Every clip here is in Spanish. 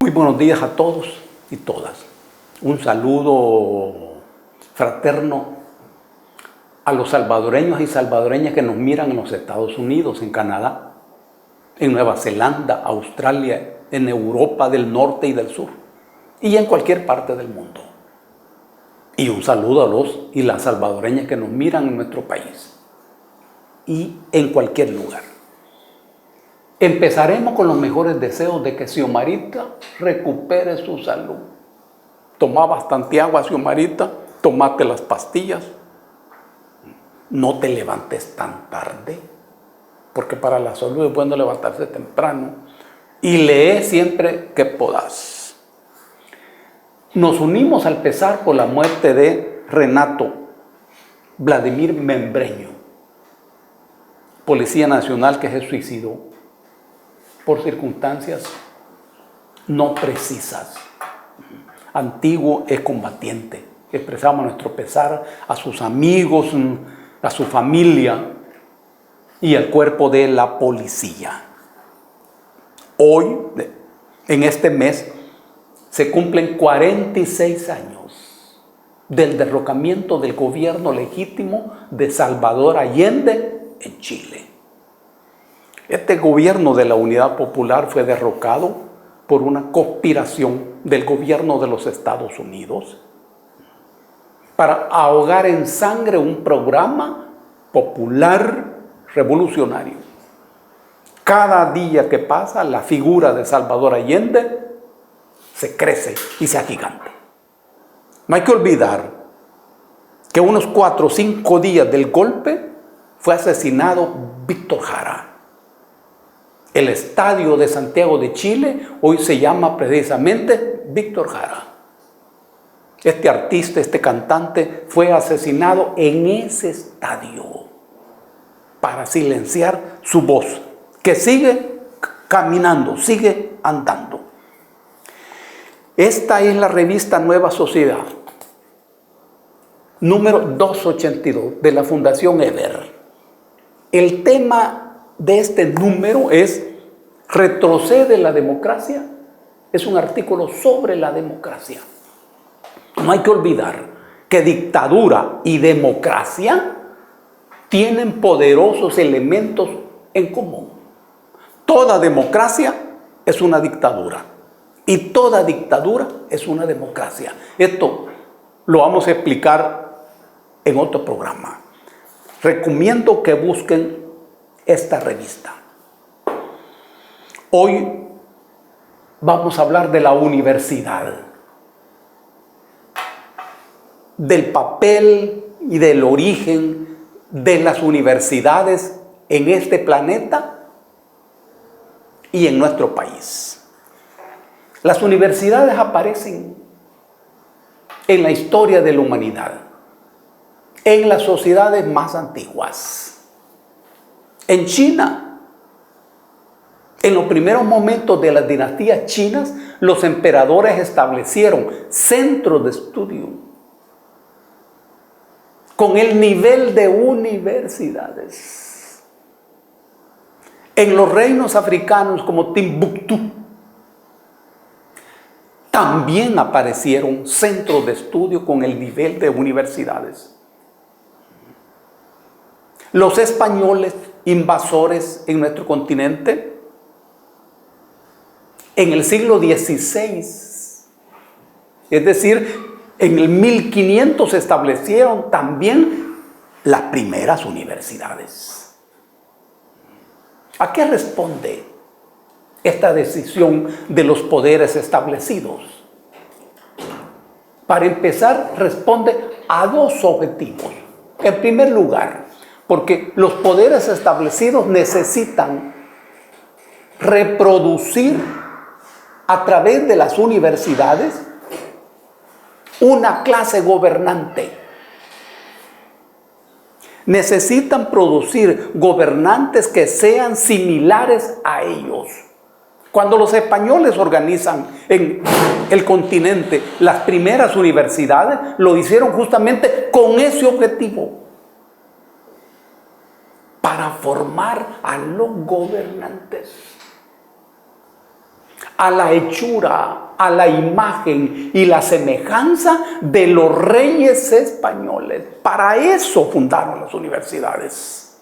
Muy buenos días a todos y todas. Un saludo fraterno a los salvadoreños y salvadoreñas que nos miran en los Estados Unidos, en Canadá, en Nueva Zelanda, Australia, en Europa del norte y del sur y en cualquier parte del mundo. Y un saludo a los y las salvadoreñas que nos miran en nuestro país y en cualquier lugar. Empezaremos con los mejores deseos de que Xiomarita recupere su salud. Toma bastante agua, Xiomarita, tomate las pastillas. No te levantes tan tarde, porque para la salud es bueno levantarse temprano. Y lee siempre que podás. Nos unimos al pesar por la muerte de Renato Vladimir Membreño, policía nacional que se suicidó por circunstancias no precisas. Antiguo excombatiente. Expresamos nuestro pesar a sus amigos, a su familia y al cuerpo de la policía. Hoy, en este mes, se cumplen 46 años del derrocamiento del gobierno legítimo de Salvador Allende en Chile. Este gobierno de la Unidad Popular fue derrocado por una conspiración del gobierno de los Estados Unidos para ahogar en sangre un programa popular revolucionario. Cada día que pasa, la figura de Salvador Allende se crece y se agiganta. No hay que olvidar que unos 4 o 5 días del golpe fue asesinado Víctor Jara. El estadio de Santiago de Chile hoy se llama precisamente Víctor Jara. Este artista, este cantante, fue asesinado en ese estadio para silenciar su voz, que sigue caminando, sigue andando. Esta es la revista Nueva Sociedad, número 282 de la Fundación Eber. El tema de este número es ¿retrocede la democracia? Es un artículo sobre la democracia. No hay que olvidar que dictadura y democracia tienen poderosos elementos en común. Toda democracia es una dictadura y toda dictadura es una democracia. Esto lo vamos a explicar en otro programa. Recomiendo que busquen esta revista. Hoy vamos a hablar de la universidad, del papel y del origen de las universidades en este planeta y en nuestro país. Las universidades aparecen en la historia de la humanidad, en las sociedades más antiguas. En China, en los primeros momentos de las dinastías chinas, los emperadores establecieron centros de estudio con el nivel de universidades. En los reinos africanos como Timbuktu, también aparecieron centros de estudio con el nivel de universidades. Los españoles invasores en nuestro continente, en el siglo XVI, es decir, en el 1500 se establecieron también las primeras universidades. ¿A qué responde esta decisión de los poderes establecidos? Para empezar, responde a 2 objetivos. En primer lugar, porque los poderes establecidos necesitan reproducir a través de las universidades una clase gobernante. Necesitan producir gobernantes que sean similares a ellos. Cuando los españoles organizan en el continente las primeras universidades, lo hicieron justamente con ese objetivo. Para formar a los gobernantes. a la hechura, a la imagen y la semejanza de los reyes españoles. Para eso fundaron las universidades.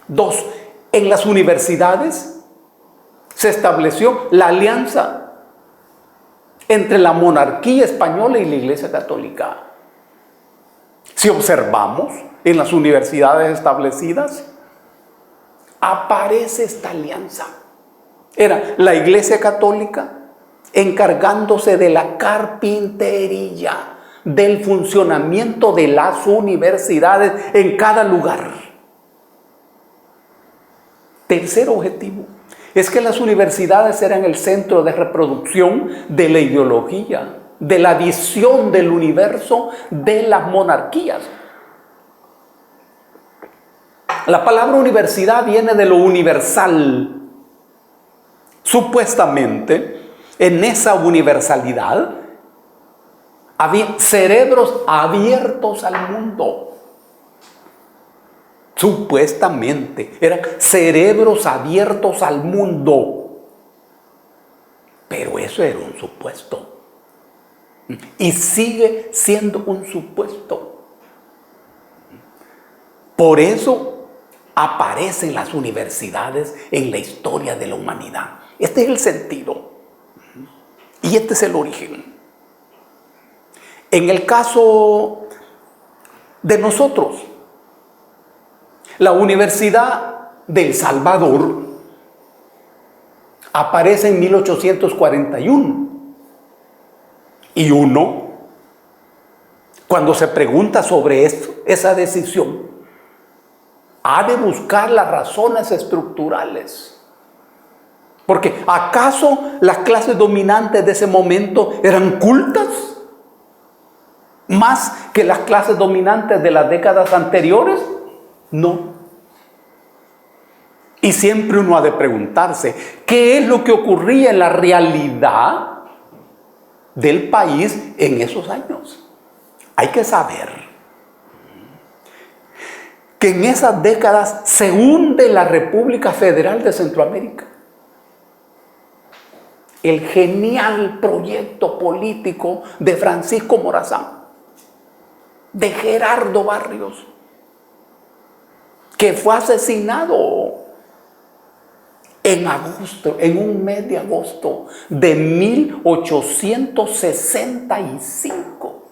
2. En las universidades se estableció la alianza entre la monarquía española y la Iglesia Católica. Si observamos en las universidades establecidas, aparece esta alianza. Era la Iglesia Católica encargándose de la carpintería, del funcionamiento de las universidades en cada lugar. Tercer objetivo es que las universidades eran el centro de reproducción de la ideología, de la visión del universo de las monarquías. La palabra universidad viene de lo universal. Supuestamente, en esa universalidad había cerebros abiertos al mundo. Supuestamente, eran cerebros abiertos al mundo. Pero eso era un supuesto. Y sigue siendo un supuesto. Por eso aparecen las universidades en la historia de la humanidad. Este es el sentido. Y este es el origen. En el caso de nosotros, la Universidad del Salvador aparece en 1841. Y uno, cuando se pregunta sobre esto, esa decisión, ha de buscar las razones estructurales. Porque ¿acaso las clases dominantes de ese momento eran cultas? ¿Más que las clases dominantes de las décadas anteriores? No. Y siempre uno ha de preguntarse, ¿qué es lo que ocurría en la realidad del país en esos años? Hay que saber que en esas décadas se hunde la República Federal de Centroamérica. El genial proyecto político de Francisco Morazán, de Gerardo Barrios, que fue asesinado en un mes de agosto de 1865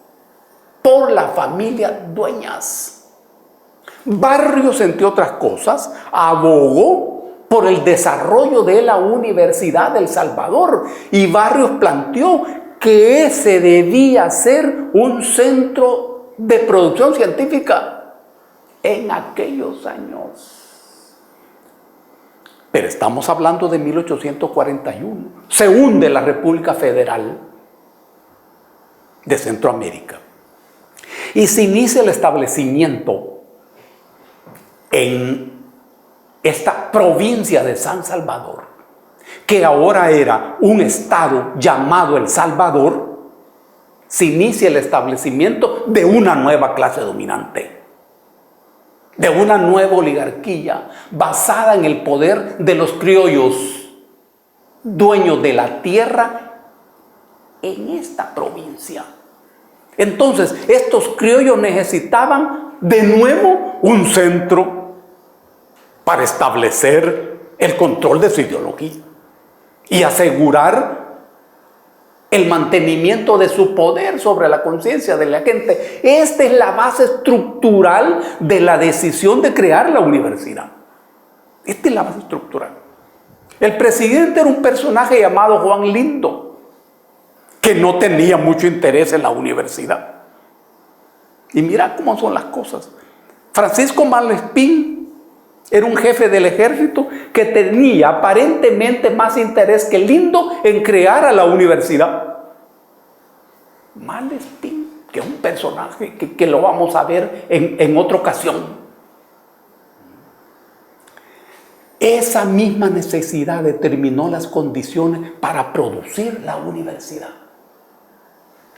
por la familia Dueñas. Barrios, entre otras cosas, abogó por el desarrollo de la Universidad del Salvador, y Barrios planteó que ese debía ser un centro de producción científica en aquellos años. Pero estamos hablando de 1841. Se hunde la República Federal de Centroamérica y se inicia el establecimiento en esta provincia de San Salvador, que ahora era un estado llamado El Salvador. Se inicia el establecimiento de una nueva clase dominante, de una nueva oligarquía basada en el poder de los criollos, dueños de la tierra en esta provincia. Entonces, estos criollos necesitaban de nuevo un centro para establecer el control de su ideología y asegurar el mantenimiento de su poder sobre la conciencia de la gente. Esta es la base estructural de la decisión de crear la universidad. Esta es la base estructural. El presidente era un personaje llamado Juan Lindo, que no tenía mucho interés en la universidad. Y mira cómo son las cosas. Francisco Malespín era un jefe del ejército que tenía aparentemente más interés que Lindo en crear a la universidad. Malespín, que es un personaje que lo vamos a ver en otra ocasión. Esa misma necesidad determinó las condiciones para producir la universidad.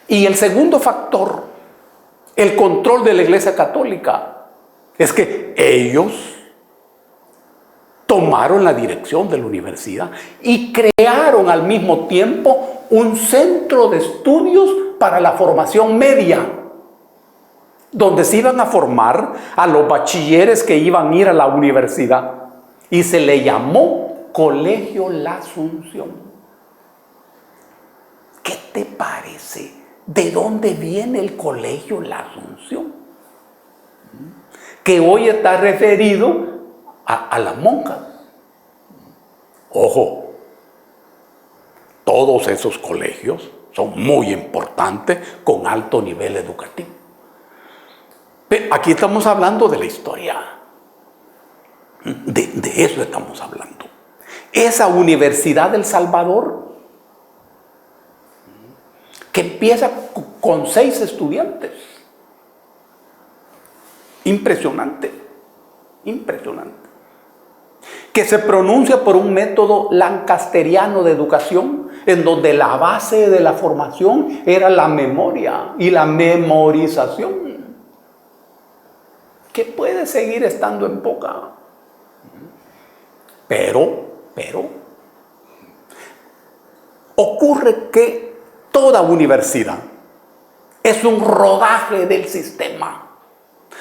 Y el segundo factor, el control de la Iglesia Católica, es que ellos tomaron la dirección de la universidad y crearon al mismo tiempo un centro de estudios para la formación media, donde se iban a formar a los bachilleres que iban a ir a la universidad, y se le llamó Colegio La Asunción. ¿Qué te parece? ¿De dónde viene el Colegio La Asunción? Que hoy está referido a las monjas. Ojo, todos esos colegios son muy importantes, con alto nivel educativo. Pero aquí estamos hablando de la historia. De eso estamos hablando. Esa Universidad del Salvador, que empieza con 6 estudiantes. Impresionante, impresionante. Que se pronuncia por un método lancasteriano de educación, en donde la base de la formación era la memoria y la memorización, que puede seguir estando en boga. Pero, ocurre que toda universidad es un rodaje del sistema.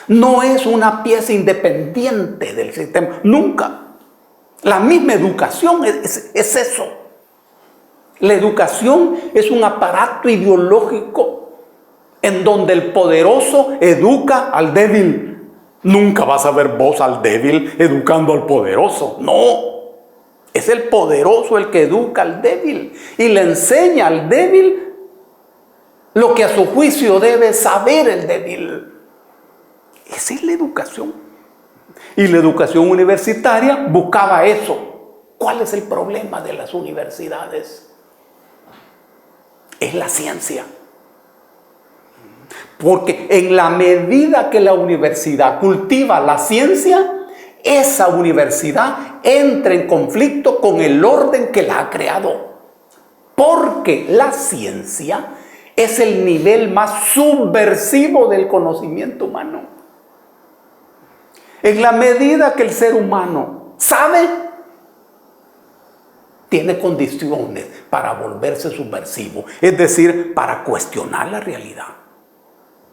No es una pieza independiente del sistema, nunca. La misma educación es eso. La educación es un aparato ideológico en donde el poderoso educa al débil. Nunca vas a ver vos al débil educando al poderoso. No. Es el poderoso el que educa al débil y le enseña al débil lo que a su juicio debe saber el débil. Esa es la educación. Y la educación universitaria buscaba eso. ¿Cuál es el problema de las universidades? Es la ciencia. Porque en la medida que la universidad cultiva la ciencia, esa universidad entra en conflicto con el orden que la ha creado. Porque la ciencia es el nivel más subversivo del conocimiento humano. En la medida que el ser humano sabe, tiene condiciones para volverse subversivo, es decir, para cuestionar la realidad,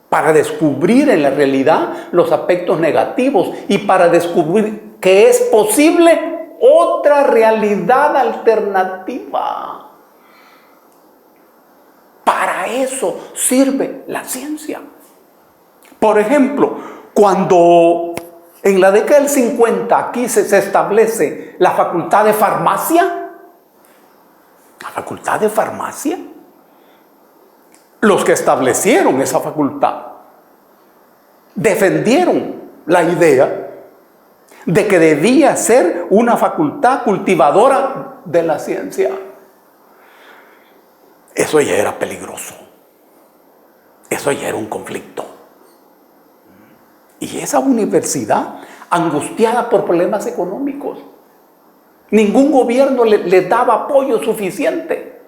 para descubrir en la realidad los aspectos negativos y para descubrir que es posible otra realidad alternativa. Para eso sirve la ciencia. Por ejemplo, cuando en la década del 50 aquí se establece la facultad de farmacia, los que establecieron esa facultad defendieron la idea de que debía ser una facultad cultivadora de la ciencia. Eso ya era peligroso. Eso ya era un conflicto. Y esa universidad, angustiada por problemas económicos, ningún gobierno le daba apoyo suficiente.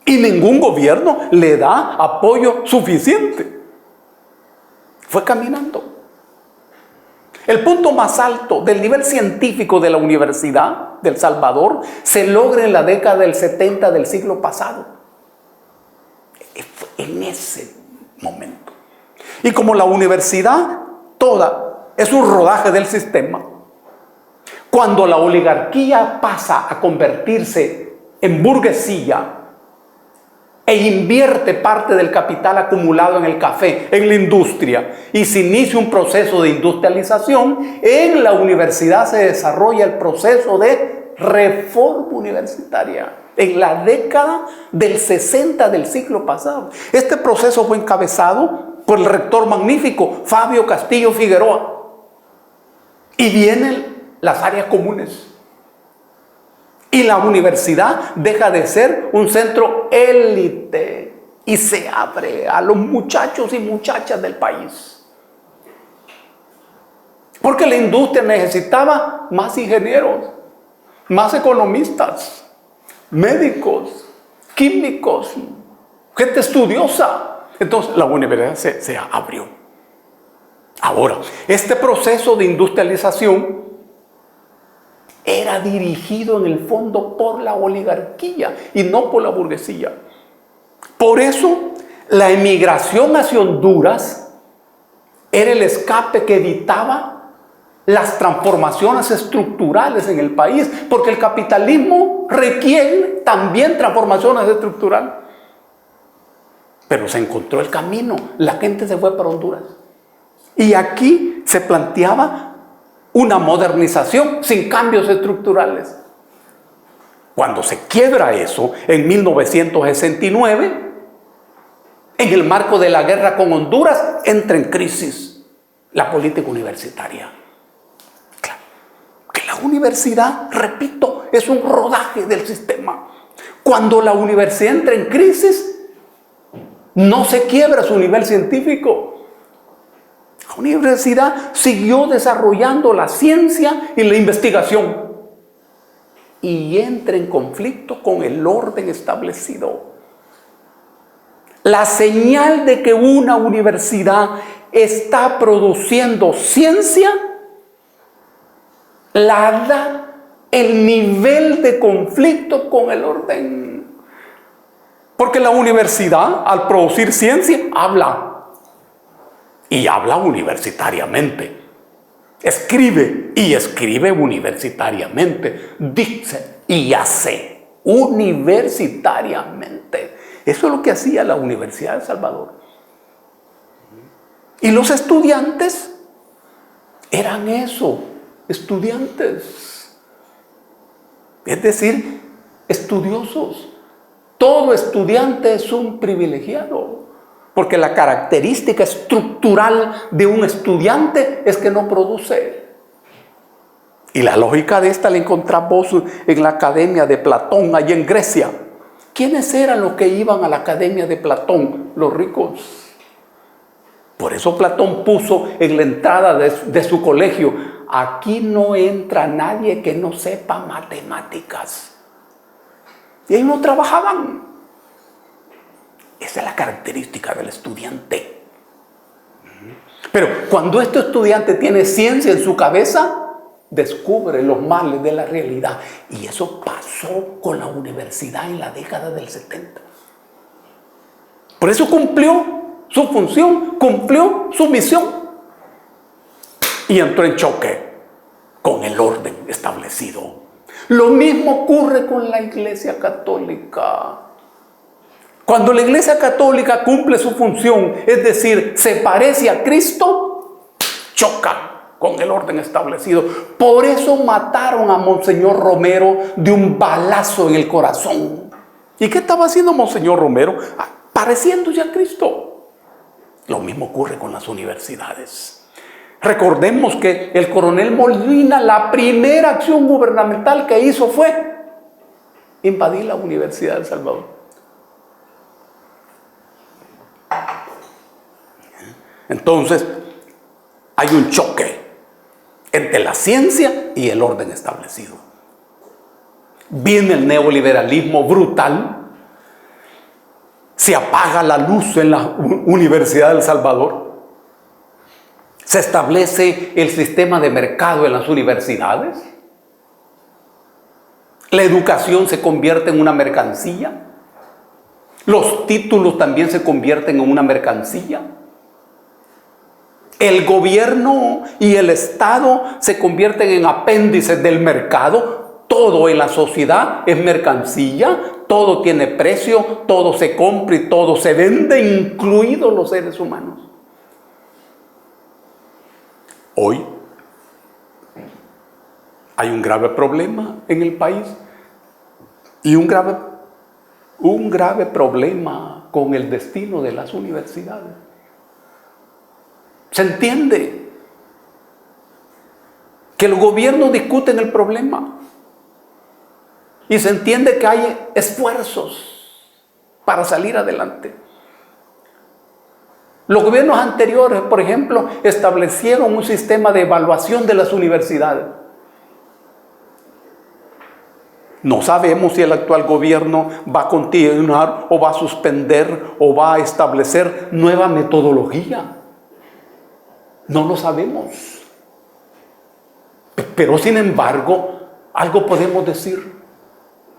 Y ningún gobierno le da apoyo suficiente. Fue caminando. El punto más alto del nivel científico de la Universidad del Salvador se logra en la década del 70 del siglo pasado. En ese momento. Y como la universidad toda es un rodaje del sistema, cuando la oligarquía pasa a convertirse en burguesía e invierte parte del capital acumulado en el café, en la industria, y se inicia un proceso de industrialización, en la universidad se desarrolla el proceso de reforma universitaria. En la década del 60 del siglo pasado. Este proceso fue encabezado por el rector magnífico Fabio Castillo Figueroa. Y vienen las áreas comunes. Y la universidad deja de ser un centro élite y se abre a los muchachos y muchachas del país. Porque la industria necesitaba más ingenieros, más economistas, médicos, químicos, gente estudiosa. Entonces la universidad se abrió. Ahora, este proceso de industrialización era dirigido en el fondo por la oligarquía y no por la burguesía. Por eso, la emigración hacia Honduras era el escape que evitaba las transformaciones estructurales en el país, porque el capitalismo requiere también transformaciones estructurales. Pero se encontró el camino, la gente se fue para Honduras. Y aquí se planteaba una modernización sin cambios estructurales. Cuando se quiebra eso, en 1969, en el marco de la guerra con Honduras, entra en crisis la política universitaria. Claro, que la universidad, repito, es un rodaje del sistema. Cuando la universidad entra en crisis, no se quiebra su nivel científico. La universidad siguió desarrollando la ciencia y la investigación y entra en conflicto con el orden establecido. La señal de que una universidad está produciendo ciencia la da el nivel de conflicto con el orden. Porque la universidad, al producir ciencia, habla. Y habla universitariamente. Escribe y escribe universitariamente. Dice y hace universitariamente. Eso es lo que hacía la Universidad de El Salvador. Y los estudiantes eran eso, estudiantes. Es decir, estudiosos. Todo estudiante es un privilegiado. Porque la característica estructural de un estudiante es que no produce. Y la lógica de esta la encontramos en la Academia de Platón, allí en Grecia. ¿Quiénes eran los que iban a la Academia de Platón? Los ricos. Por eso Platón puso en la entrada de su colegio: aquí no entra nadie que no sepa matemáticas. Y ellos no trabajaban. Esa es la característica del estudiante. Pero cuando este estudiante tiene ciencia en su cabeza, descubre los males de la realidad. Y eso pasó con la universidad en la década del 70. Por eso cumplió su función, cumplió su misión. Y entró en choque con el orden establecido. Lo mismo ocurre con la Iglesia Católica. Cuando la Iglesia Católica cumple su función, es decir, se parece a Cristo, choca con el orden establecido. Por eso mataron a Monseñor Romero de un balazo en el corazón. ¿Y qué estaba haciendo Monseñor Romero? Pareciéndose a Cristo. Lo mismo ocurre con las universidades. Recordemos que el coronel Molina, la primera acción gubernamental que hizo fue invadir la Universidad de El Salvador. Entonces, hay un choque entre la ciencia y el orden establecido. Viene el neoliberalismo brutal, se apaga la luz en la Universidad de El Salvador, se establece el sistema de mercado en las universidades, la educación se convierte en una mercancía, los títulos también se convierten en una mercancía. El gobierno y el Estado se convierten en apéndices del mercado. Todo en la sociedad es mercancía, todo tiene precio, todo se compra y todo se vende, incluidos los seres humanos. Hoy hay un grave problema en el país y un grave problema con el destino de las universidades. Se entiende que los gobiernos discuten el problema y se entiende que hay esfuerzos para salir adelante. Los gobiernos anteriores, por ejemplo, establecieron un sistema de evaluación de las universidades. No sabemos si el actual gobierno va a continuar o va a suspender o va a establecer nueva metodología. No lo sabemos. Pero sin embargo, Algo podemos decir.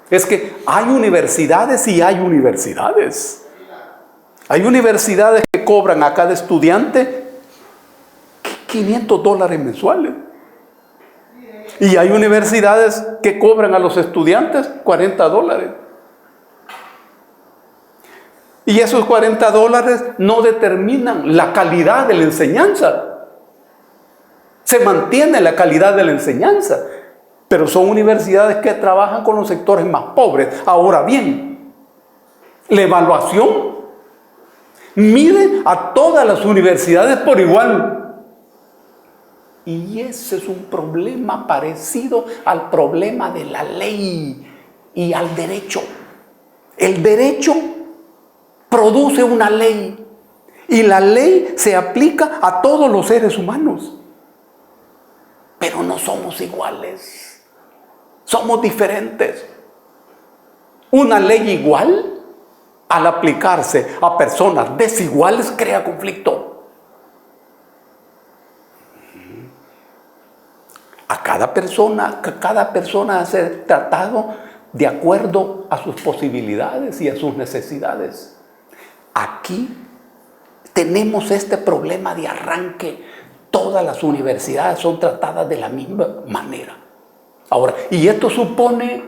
Es que hay universidades y hay universidades. Hay universidades que cobran a cada estudiante $500 mensuales. Y hay universidades que cobran a los estudiantes $40. Y esos $40 no determinan la calidad de la enseñanza. Se mantiene la calidad de la enseñanza, pero son universidades que trabajan con los sectores más pobres. Ahora bien, la evaluación mide a todas las universidades por igual. Y ese es un problema parecido al problema de la ley y al derecho. El derecho produce una ley y la ley se aplica a todos los seres humanos. Pero no somos iguales, somos diferentes. Una ley igual, al aplicarse a personas desiguales, crea conflicto. Cada persona hace tratado de acuerdo a sus posibilidades y a sus necesidades. Aquí tenemos este problema de arranque. Todas las universidades son tratadas de la misma manera. Ahora, y esto supone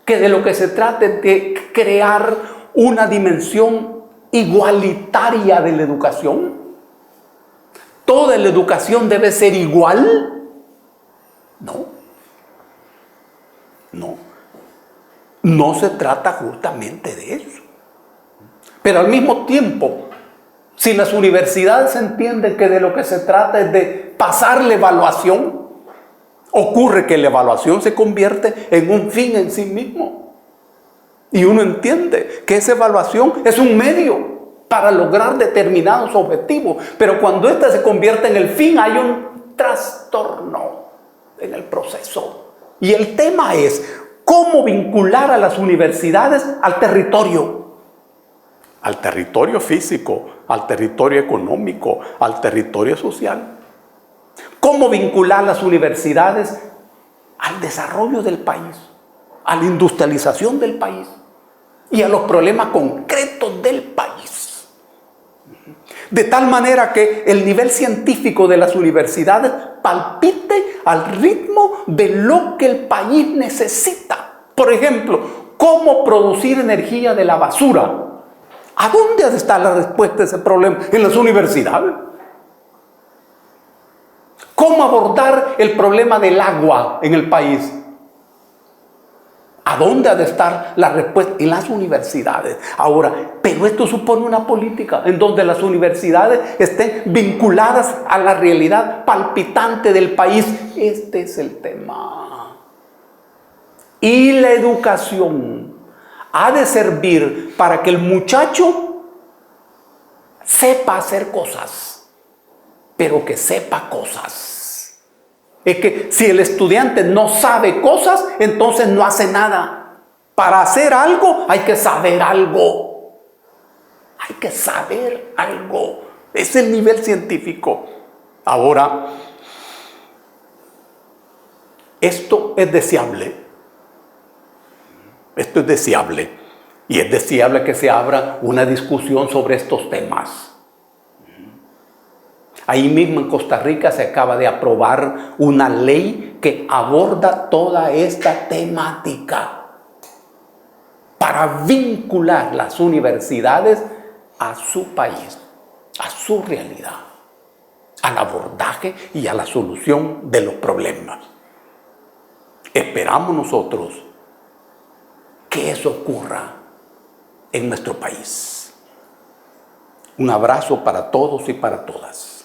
que de lo que se trata es de crear una dimensión igualitaria de la educación. ¿Toda la educación debe ser igual? No se trata justamente de eso. Pero al mismo tiempo, si las universidades entienden que de lo que se trata es de pasar la evaluación, ocurre que la evaluación se convierte en un fin en sí mismo. Y uno entiende que esa evaluación es un medio para lograr determinados objetivos. Pero cuando ésta se convierte en el fin, hay un trastorno en el proceso. Y el tema es cómo vincular a las universidades al territorio físico, al territorio económico, al territorio social. Cómo vincular las universidades al desarrollo del país, a la industrialización del país y a los problemas concretos del país. De tal manera que el nivel científico de las universidades palpite al ritmo de lo que el país necesita. Por ejemplo, ¿cómo producir energía de la basura? ¿A dónde ha de estar la respuesta a ese problema? En las universidades. ¿Cómo abordar el problema del agua en el país? ¿A dónde ha de estar la respuesta? En las universidades. Ahora, pero esto supone una política en donde las universidades estén vinculadas a la realidad palpitante del país. Este es el tema. Y la educación ha de servir para que el muchacho sepa hacer cosas, pero que sepa cosas. Es que si el estudiante no sabe cosas, entonces no hace nada. Para hacer algo hay que saber algo. Hay que saber algo. Es el nivel científico. Ahora, esto es deseable. Esto es deseable. Y es deseable que se abra una discusión sobre estos temas. Ahí mismo en Costa Rica se acaba de aprobar una ley que aborda toda esta temática para vincular las universidades a su país, a su realidad, al abordaje y a la solución de los problemas. Esperamos nosotros que eso ocurra en nuestro país. Un abrazo para todos y para todas.